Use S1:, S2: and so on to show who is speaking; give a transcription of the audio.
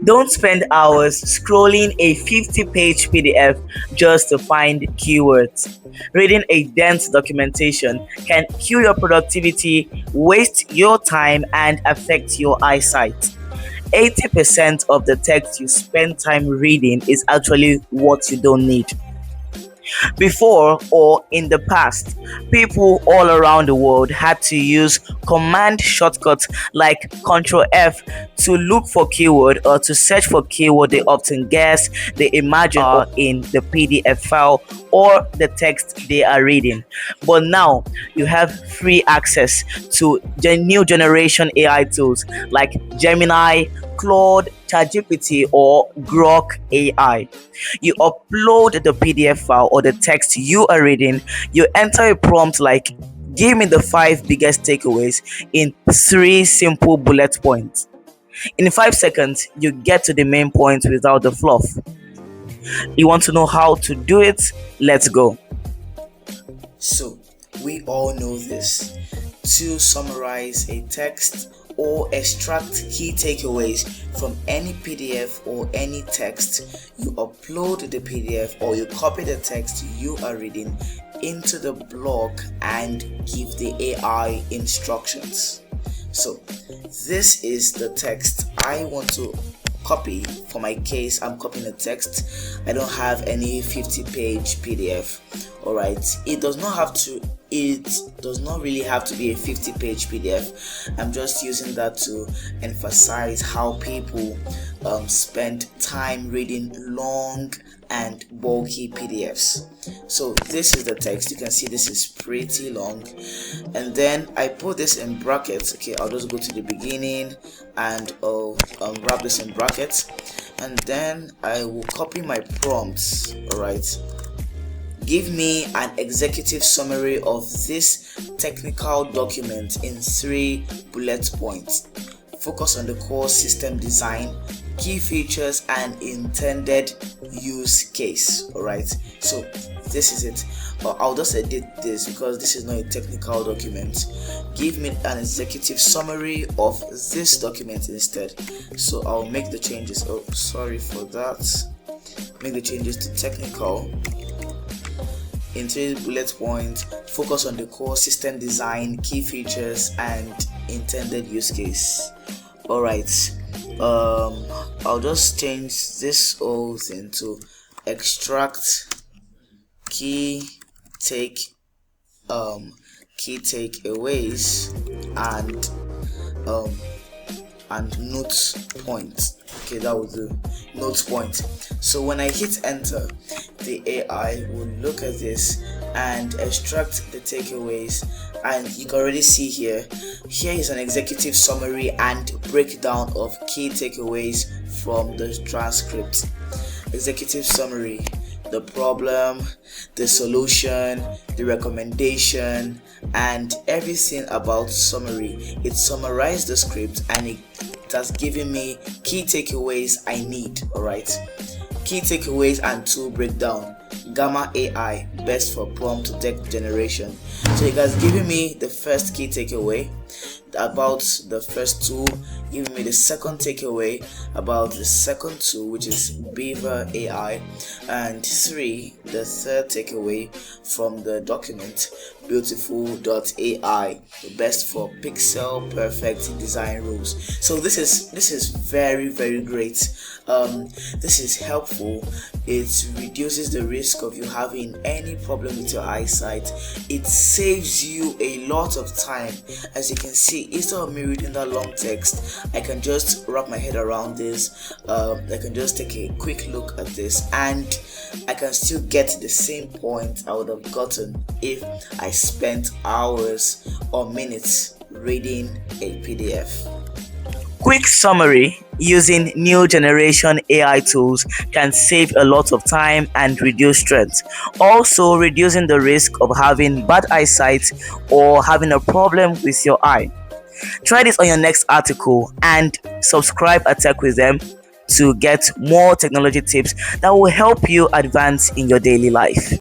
S1: Don't spend hours scrolling a 50-page PDF just to find keywords. Reading a dense documentation can kill your productivity, waste your time, and affect your eyesight. 80% of the text you spend time reading is actually what you don't need. Before or in the past, people all around the world had to use command shortcuts like Ctrl F to look for keyword or to search for keyword they often guess, they imagine are in the PDF file or the text they are reading. But now you have free access to new generation AI tools like Gemini, Claude, ChatGPT, or Grok AI. You upload the PDF file or the text you are reading, you enter a prompt like give me the 5 biggest takeaways in 3 simple bullet points. In 5 seconds, you get to the main point without the fluff. You want to know how to do it? Let's go.
S2: So, we all know this. To summarize a text or extract key takeaways from any PDF or any text, you upload the PDF or you copy the text you are reading into the blog and give the AI instructions. So, this is the text I want to copy. For my case, I'm copying the text. I don't have any 50-page PDF. Alright, it does not really have to be a 50-page PDF. I'm just using that to emphasize how people spend time reading long and bulky PDFs. So this is the text. You can see this is pretty long, and then I put this in brackets. Okay, I'll just go to the beginning and I'll wrap this in brackets, and then I will copy my prompts. Alright, give me an executive summary of this technical document in 3 bullet points. Focus on the core system design, key features, and intended use case. Alright, so this is it. I'll just edit this because this is not a technical document. Give me an executive summary of this document instead. So I'll make the changes. Oh, sorry for that. Make the changes to technical. In 3 bullet points, focus on the core system design, key features, and intended use case. Alright, I'll just change this whole thing to extract key takeaways and notes points. Okay, that will do. Notes point. So when I hit enter, the AI will look at this and extract the takeaways, and you can already see here is an executive summary and breakdown of key takeaways from the transcript. Executive summary: the problem, the solution, the recommendation, and everything about summary. It summarized the script and it has given me key takeaways I need. Alright, key takeaways and tool breakdown. Gamma AI, best for prompt to text generation. So it has given me the first key takeaway about the first tool, giving me the second takeaway about the second tool, which is Beaver AI, and the third takeaway from the document, beautiful.ai, best for pixel perfect design rules. So this is very, very great. This is helpful. It reduces the risk of you having any problem with your eyesight. It saves you a lot of time. As you can see, instead of me reading that long text, I can just wrap my head around this. I can just take a quick look at this, and I can still get the same point I would have gotten if I spent hours or minutes reading a PDF.
S1: Quick summary using new generation AI tools can save a lot of time and reduce stress, also reducing the risk of having bad eyesight or having a problem with your eye. Try this on your next article and subscribe at Tech with Them to get more technology tips that will help you advance in your daily life.